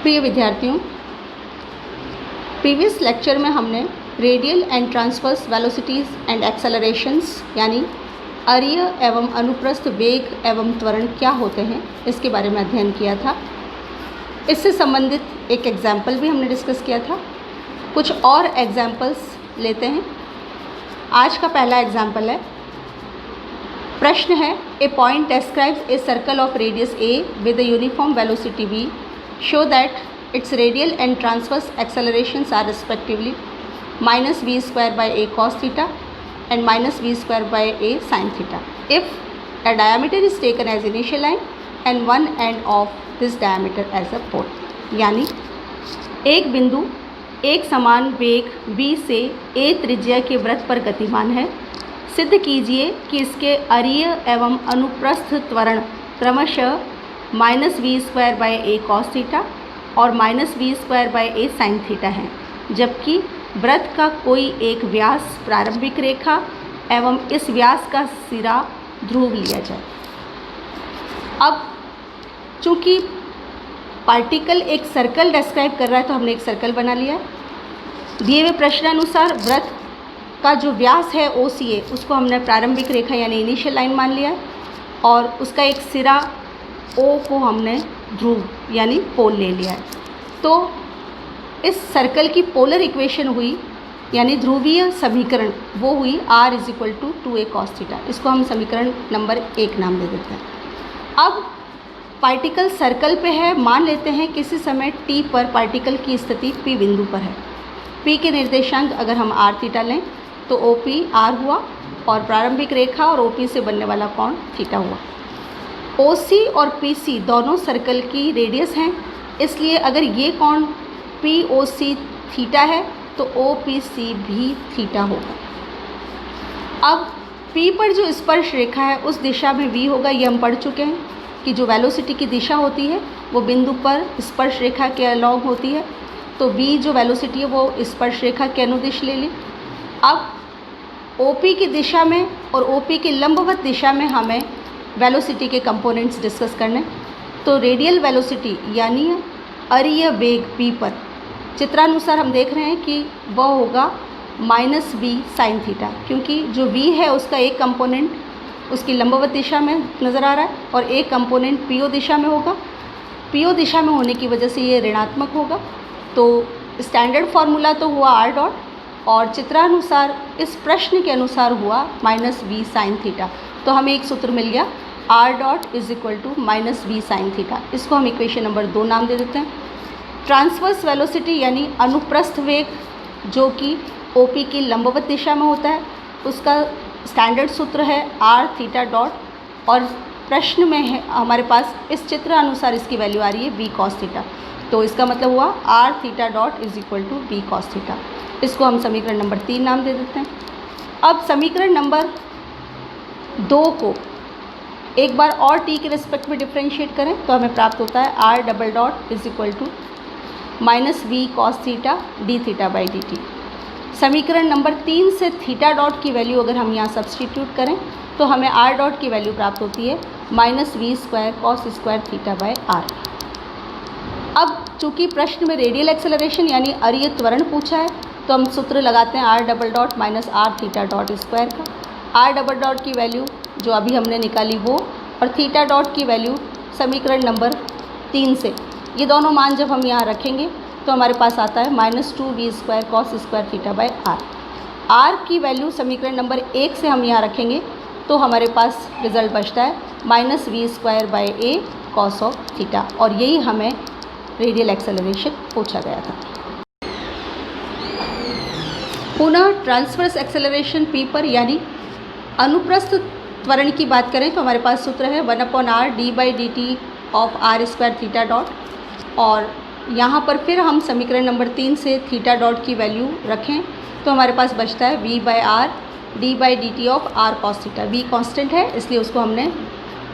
प्रिय विद्यार्थियों, previous lecture में हमने radial and transverse velocities and accelerations यानी अरीय एवं अनुप्रस्थ वेग एवं त्वरण क्या होते हैं इसके बारे में अध्ययन किया था। इससे संबंधित एक एग्जाम्पल भी हमने डिस्कस किया था। कुछ और एग्जाम्पल्स लेते हैं। आज का पहला एग्जाम्पल है, प्रश्न है, a point describes a circle of radius a with a uniform velocity v, show that its radial and transverse accelerations are respectively minus v square by a cos theta and minus v square by a sin theta if a diameter is taken as initial line and one end of this diameter as a pole। यानी एक बिंदु एक समान वेग v से a त्रिज्या के वृत्त पर गतिमान है। सिद्ध कीजिए कि इसके अरीय एवं अनुप्रस्थ त्वरण क्रमशः minus v square by a cos theta और minus v square by a sine theta है, जबकि वृत्त का कोई एक व्यास प्रारंभिक रेखा एवं इस व्यास का सिरा ध्रुव लिया जाए। अब चूँकि पार्टिकल एक सर्कल डिस्क्राइब कर रहा है तो हमने एक सर्कल बना लिया है। दिए हुए प्रश्नानुसार वृत्त का जो व्यास है OCA उसको हमने प्रारंभिक रेखा यानी इनिशियल लाइन मान लिया है और उसका एक सिरा O को हमने ध्रुव यानी पोल ले लिया है। तो इस सर्कल की पोलर इक्वेशन हुई यानी ध्रुवीय समीकरण वो हुई r = 2a cos थीटा। इसको हम समीकरण नंबर 1 नाम दे देते हैं। अब पार्टिकल सर्कल पे है, मान लेते हैं किसी समय t पर पार्टिकल की स्थिति P बिंदु पर है। P के निर्देशांक अगर हम r थीटा लें तो OP r हुआ और प्रारंभिक रेखा और OP से बनने वाला कोण थीटा हुआ। OC और PC दोनों सर्कल की रेडियस हैं, इसलिए अगर ये कोण POC थीटा है तो OPC भी थीटा होगा। अब P पर जो स्पर्श रेखा है उस दिशा में V होगा। ये हम पढ़ चुके हैं कि जो वेलोसिटी की दिशा होती है वो बिंदु पर स्पर्श रेखा के अलॉन्ग होती है, तो V जो वेलोसिटी है वो स्पर्श रेखा के अनुदिश ले ली। अब OP की दिशा में और OP की लंबवत दिशा में हमें वेलोसिटी के कंपोनेंट्स डिस्कस करने। तो रेडियल वेलोसिटी यानी अरीय वेग P पर चित्रानुसार हम देख रहे हैं कि वह होगा माइनस v साइन थीटा, क्योंकि जो v है उसका एक कंपोनेंट उसकी लंबवत दिशा में नज़र आ रहा है और एक कंपोनेंट PO दिशा में होगा। PO दिशा में होने की वजह से ये ऋणात्मक होगा। तो स्टैंडर्ड फार्मूला तो हुआ r डॉट और चित्रानुसार इस प्रश्न के अनुसार हुआ माइनस v साइन थीटा। तो हमें एक सूत्र मिल गया, r dot = minus v sine theta. इसको हम इक्वेशन नंबर 2 नाम दे देते हैं। ट्रांसवर्स वेलोसिटी यानी अनुप्रस्थ वेग जो कि OP की लंबवत दिशा में होता है, उसका स्टैंडर्ड सूत्र है r थीटा डॉट और प्रश्न में है हमारे पास इस चित्र अनुसार इसकी वैल्यू आ रही है v cos थीटा। तो इसका मतलब हुआ r theta dot = v cos theta. इसको हम समीकरण नंबर 3 नाम दे देते हैं। अब समीकरण नंबर 2 को एक बार और t के रिस्पेक्ट में डिफ्रेंशिएट करें तो हमें प्राप्त होता है r double dot = minus v cos theta d theta by dt। समीकरण नंबर 3 से थीटा डॉट की वैल्यू अगर हम यहाँ सब्सटीट्यूट करें तो हमें r डॉट की वैल्यू प्राप्त होती है minus v square cos square theta by r। अब चूँकि प्रश्न में रेडियल एक्सेलरेशन यानी अरीय त्वरण पूछा है तो हम सूत्र लगाते हैं r double dot minus r theta dot square का। r डबल डॉट की वैल्यू जो अभी हमने निकाली वो और थीटा डॉट की वैल्यू समीकरण नंबर 3 से, ये दोनों मान जब हम यहाँ रखेंगे तो हमारे पास आता है minus 2v square cos square theta by r। r की वैल्यू समीकरण नंबर 1 से हम यहाँ रखेंगे तो हमारे पास रिजल्ट बचता है minus v square by a cos of theta और यही हमें रेडियल एक्सेलरेशन पूछा गया था। पुनः ट्रांसवर्स एक्सेलरेशन P पर यानी अनुप्रस्थ त्वरण की बात करें तो हमारे पास सूत्र है 1/r d/dt of r square theta dot और यहाँ पर फिर हम समीकरण नंबर 3 से थीटा डॉट की वैल्यू रखें तो हमारे पास बचता है v/r d/dt of r cos theta. v constant है इसलिए उसको हमने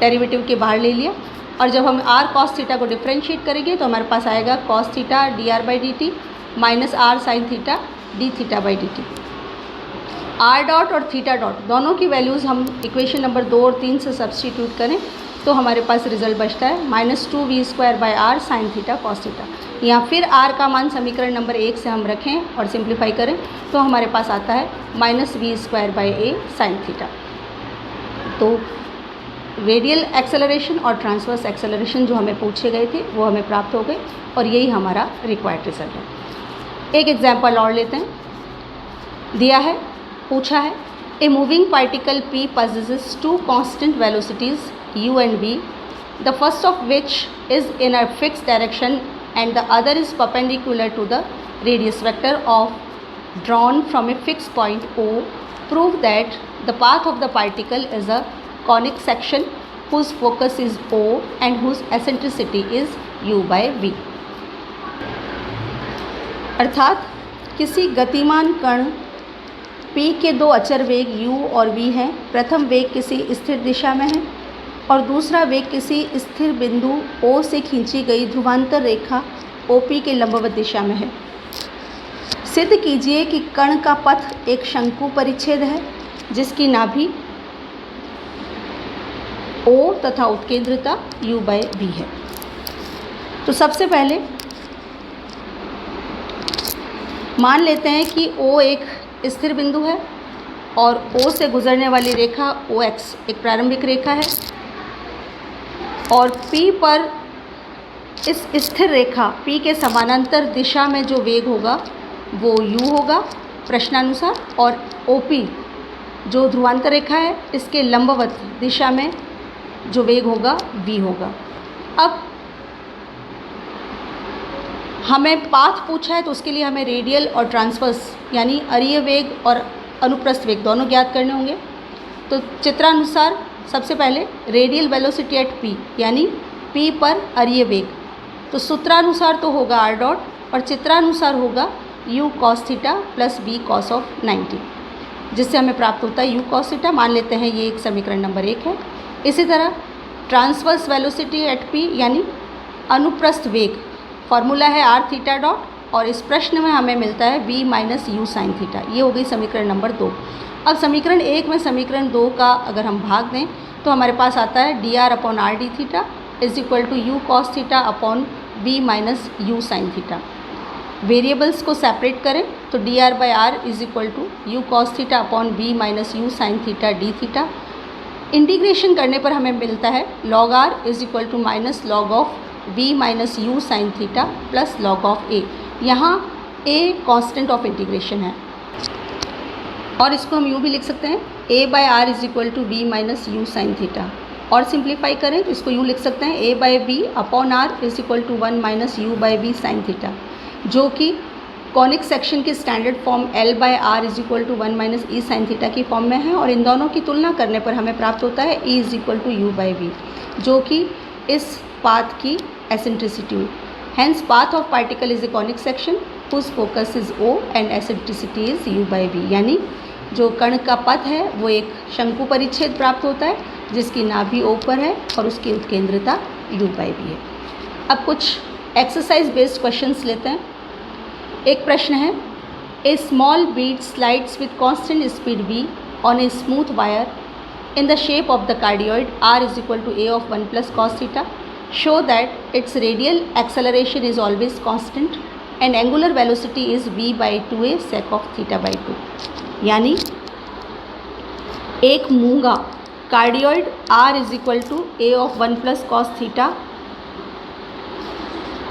डेरिवेटिव के बाहर ले लिया और जब हम r cos थीटा को डिफ्रेंशिएट करेंगे तो हमारे पास आएगा cos theta dr/dt minus r sign theta d theta by dt। r dot और थीटा डॉट दोनों की वैल्यूज़ हम इक्वेशन नंबर 2 और 3 से सब्सटीट्यूट करें तो हमारे पास रिजल्ट बचता है -2v² sin theta cos theta. या फिर r का मान समीकरण नंबर 1 से हम रखें और सिंप्लीफाई करें तो हमारे पास आता है -v² sin थीटा। तो रेडियल एक्सेलरेशन और ट्रांसवर्स एक्सेलरेशन जो हमें पूछे गए थे वो हमें प्राप्त हो गए और यही हमारा रिक्वायर्ड रिजल्ट है। एक एग्जाम्पल और लेते हैं, दिया है, पूछा है, a moving particle p possesses two constant velocities u and v, the first of which is in a fixed direction and the other is perpendicular to the radius vector of drawn from a fixed point O. Prove that the path of the particle is a conic section whose focus is O and whose eccentricity is u/v। अर्थात किसी गतिमान कण p के दो अचर वेग u और v हैं। प्रथम वेग किसी स्थिर दिशा में है और दूसरा वेग किसी स्थिर बिंदु O से खींची गई ध्रुवांतर रेखा OP के लंबवत दिशा में है। सिद्ध कीजिए कि कण का पथ एक शंकु परिच्छेद है जिसकी नाभि O तथा उत्केंद्रता u/v है। तो सबसे पहले मान लेते हैं कि O एक स्थिर बिंदु है और O से गुजरने वाली रेखा OX एक प्रारंभिक रेखा है और P पर इस स्थिर रेखा P के समानांतर दिशा में जो वेग होगा वो u होगा प्रश्नानुसार, और OP जो ध्रुवांतर रेखा है इसके लंबवत दिशा में जो वेग होगा v होगा। अब हमें पाथ पूछा है तो उसके लिए हमें रेडियल और ट्रांसवर्स यानी अरीय वेग और अनुप्रस्थ वेग दोनों ज्ञात करने होंगे। तो चित्रानुसार सबसे पहले रेडियल वेलोसिटी एट p यानी p पर अरीय वेग, तो सूत्रानुसार तो होगा r डॉट और चित्रानुसार होगा u cos theta plus v cos of 90, जिससे हमें प्राप्त होता है u cos थीटा। मान लेते हैं ये एक समीकरण नंबर 1 है। इसी तरह ट्रांसवर्स वेलोसिटी एट p यानी अनुप्रस्थ वेग, फॉर्मूला है r थीटा डॉट और इस प्रश्न में हमें मिलता है v minus u sine theta. ये हो गई समीकरण नंबर 2। अब समीकरण 1 में समीकरण 2 का अगर हम भाग दें तो हमारे पास आता है dr/r d theta is equal to u cos theta upon v minus u sine theta. Variables को सेपरेट करें तो dr/r is equal to u cos theta upon v minus u sine theta d theta. Integration करने पर हमें मिलता है log r is equal to minus log of v minus u sine theta plus log of a। यहाँ a constant of integration है और इसको हम यूँ भी लिख सकते हैं a/r is equal to v minus u sine theta, और सिंप्लीफाई करें तो इसको यूँ लिख सकते हैं a/v upon r is equal to 1 minus u/v sine theta, जो कि कॉनिक सेक्शन की standard form l/r is equal to 1 minus e sine theta की फॉर्म में है। और इन दोनों की तुलना करने पर हमें प्राप्त होता है e is equal to u/v, जो कि इस पाथ की eccentricity. Hence path of particle is a conic section whose focus is O and eccentricity is u/v, यानी जो कण का पथ है वो एक शंकु परिच्छेद प्राप्त होता है जिसकी नाभि O पर है और उसकी उत्केंद्रता u/v है। अब कुछ एक्सरसाइज बेस्ड क्वेश्चंस लेते हैं। एक प्रश्न है, a small bead slides with constant speed v on a smooth wire in the shape of the cardioid r is equal to a of 1 plus cos theta. Show that its radial acceleration is always constant and angular velocity is v by 2a sec of theta by 2। यानी एक मूंगा cardioid r is equal to a of 1 plus cos theta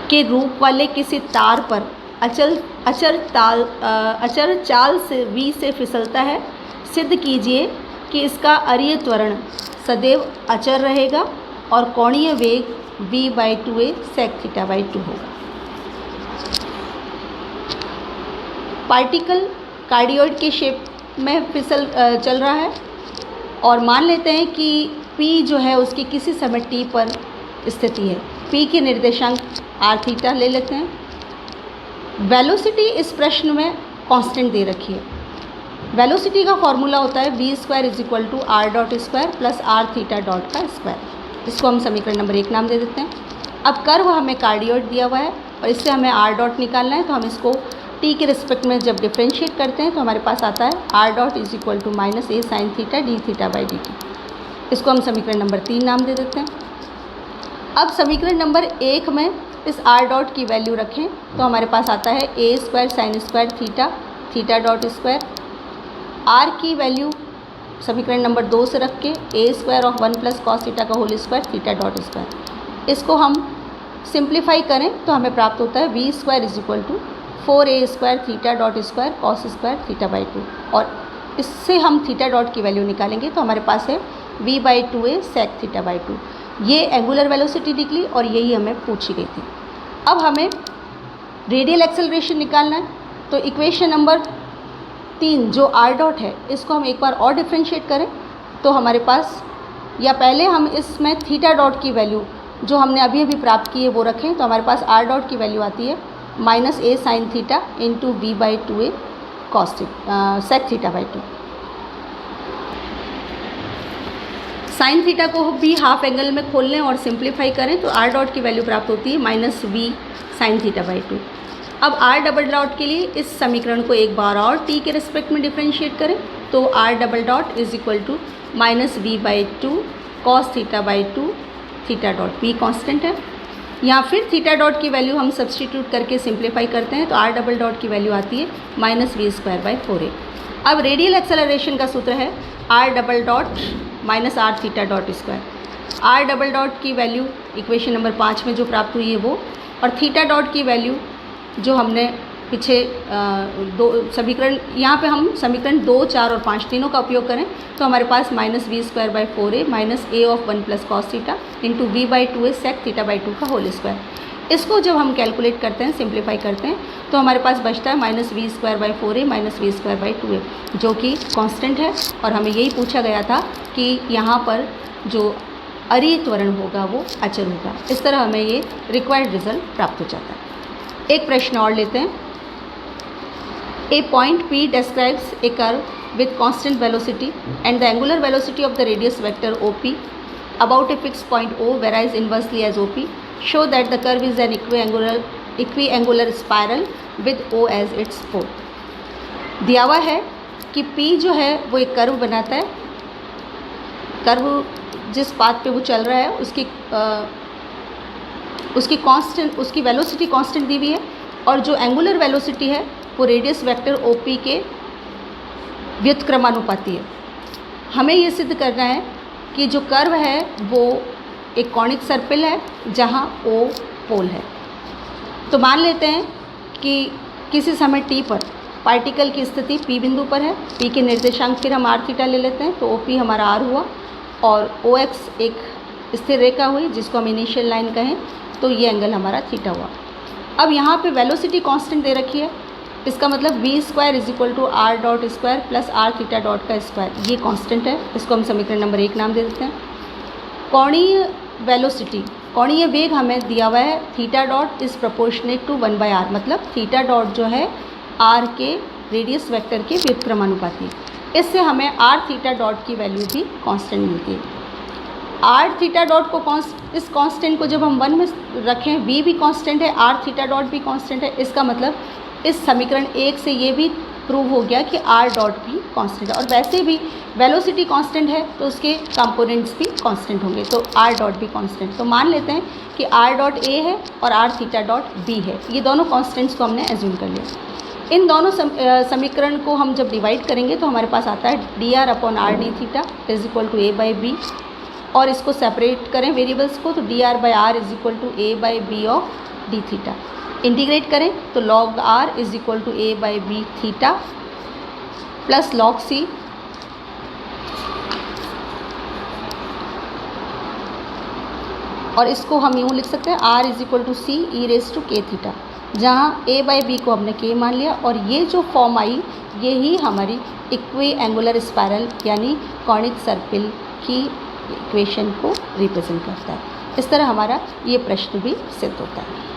के रूप वाले किसी तार पर अचर चाल से v से फिसलता है। सिद्ध कीजिए कि इसका अरीय त्वरण सदैव अचर रहेगा और कोणीय वेग v by 2a sec theta by 2 होगा। पार्टिकल कार्डियोइड के शेप में चल रहा है और मान लेते हैं कि p जो है उसकी किसी समय t पर स्थिति है। p के निर्देशांक r थीटा ले लेते हैं। वेलोसिटी इस प्रश्न में कांस्टेंट दे रखी है। वेलोसिटी का फॉर्मूला होता है v square is equal to r dot square plus r theta dot का स्क्वायर। इसको हम समीकरण नंबर 1 नाम दे देते हैं। अब कर्व हमें कार्डियोइड दिया हुआ है और इससे हमें r डॉट निकालना है, तो हम इसको t के रिस्पेक्ट में जब डिफ्रेंशिएट करते हैं तो हमारे पास आता है r dot is equal to minus a sine theta d theta by d t. इसको हम समीकरण नंबर 3 नाम दे देते हैं। अब समीकरण नंबर 1 में इस आर डॉट की वैल्यू रखें तो हमारे पास आता है a square sine square theta theta dot square. R की वैल्यू समीकरण नंबर 2 से रख के a square of 1 plus cos theta का whole square theta dot square. इसको हम सिंप्लीफाई करें तो हमें प्राप्त होता है v square is equal to 4a square theta dot square cos square theta by 2। और इससे हम थीटा डॉट की वैल्यू निकालेंगे तो हमारे पास है v by 2a sec theta by 2। ये एंगुलर वेलोसिटी निकली और यही हमें पूछी गई थी। अब हमें रेडियल एक्सेलरेशन निकालना है तो इक्वेशन नंबर 3 जो आर डॉट है इसको हम एक बार और डिफ्रेंशिएट करें तो हमारे पास, या पहले हम इसमें थीटा डॉट की वैल्यू जो हमने अभी अभी प्राप्त की है वो रखें तो हमारे पास आर डॉट की वैल्यू आती है minus a sine theta into v by 2a cosec theta by 2। Sine theta को भी हाफ एंगल में खोल लें और सिंप्लीफाई करें तो आर डॉट की वैल्यू प्राप्त होती है minus v sine theta by 2। अब आर डबल डॉट के लिए इस समीकरण को एक बार और टी के रिस्पेक्ट में डिफ्रेंशिएट करें तो r double dot is equal to minus v by 2 cos theta by 2 theta dot v constant है। या फिर थीटा डॉट की वैल्यू हम सब्सटीट्यूट करके सिंप्लीफाई करते हैं तो आर डबल डॉट की वैल्यू आती है minus v square by 4a। अब रेडियल एक्सेलरेशन का सूत्र है r double dot minus r theta dot square. R double dot की वैल्यू इक्वेशन नंबर 5 में जो प्राप्त हुई है वो, और थीटा डॉट की वैल्यू जो हमने पीछे दो समीकरण, यहाँ पे हम समीकरण 2, 4 और 5 तीनों का उपयोग करें तो हमारे पास minus v square by 4a minus a of 1 plus cos theta into v by 2a sec theta by 2 का होल स्क्वायर। इसको जब हम कैलकुलेट करते हैं, सिंप्लीफाई करते हैं तो हमारे पास बचता है minus v square by 4a minus v square by 2a जो कि कांस्टेंट है। और हमें यही पूछा गया था कि यहाँ पर जो अरीय त्वरण होगा वो अचर होगा। इस तरह हमें ये रिक्वायर्ड रिजल्ट प्राप्त हो जाता है। एक प्रश्न और लेते हैं। A point P describes a curve with constant velocity and the angular velocity of the radius vector OP about a fixed point O varies inversely as OP. Show that the curve is an equiangular spiral with O as its pole. दिया हुआ है कि P जो है वो एक curve बनाता है। कर्व जिस पाथ पे वो चल रहा है उसकी वेलोसिटी कांस्टेंट दी हुई है और जो एंगुलर वेलोसिटी है वो रेडियस वेक्टर ओपी के व्युत्क्रमानुपाती है। हमें ये सिद्ध करना है कि जो कर्व है वो एक कॉनिक सर्पिल है जहाँ ओ पोल है। तो मान लेते हैं कि किसी समय टी पर पार्टिकल की स्थिति पी बिंदु पर है। पी के निर्देशांक फिर हम आर थीटा ले लेते हैं तो ओ पी हमारा आर हुआ और ओ एक्स एक स्थिर रेखा हुई जिसको हम इनिशियल लाइन कहें तो ये एंगल हमारा थीटा हुआ। अब यहाँ पे वेलोसिटी कांस्टेंट दे रखी है, इसका मतलब v square is equal to r dot square plus r theta dot का स्क्वायर, ये कांस्टेंट है। इसको हम समीकरण नंबर 1 नाम दे देते हैं। कोणीय वेलोसिटी, कोणीय वेग हमें दिया हुआ है theta dot is proportionate to 1 by r, मतलब थीटा डॉट जो है आर के रेडियस वेक्टर के व्युत्क्रमानुपाती। इससे हमें आर थीटा डॉट की वैल्यू भी कांस्टेंट मिलती है। आर थीटा डॉट को इस कांस्टेंट को जब हम 1 में रखें, वी भी कांस्टेंट है, आर थीटा डॉट भी कांस्टेंट है। इसका मतलब इस समीकरण 1 से ये भी प्रूव हो गया कि आर डॉट भी कांस्टेंट है। और वैसे भी वेलोसिटी कांस्टेंट है तो उसके कंपोनेंट्स भी कांस्टेंट होंगे, तो आर डॉट भी कांस्टेंट। तो मान लेते हैं कि आर डॉट ए है और आर थीटा डॉट बी है। ये दोनों कांस्टेंट्स को हमने एज्यूम कर लिया। इन दोनों समीकरण को हम जब डिवाइड करेंगे तो हमारे पास आता है d r upon r d theta is equal to a by b. और इसको सेपरेट करें वेरिएबल्स को तो d r by r is equal to a by b of d theta. Integrate करें तो log r is equal to a by b theta plus log c और इसको हम यूँ लिख सकते हैं r is equal to c e raise to के थीटा, जहाँ a बाई बी को हमने k मान लिया। और ये जो फॉर्म आई ये ही हमारी इक्वी एंगुलर स्पायरल यानी कॉनिक सर्पिल की इक्वेशन को रिप्रेजेंट करता है। इस तरह हमारा ये प्रश्न भी सिद्ध होता है।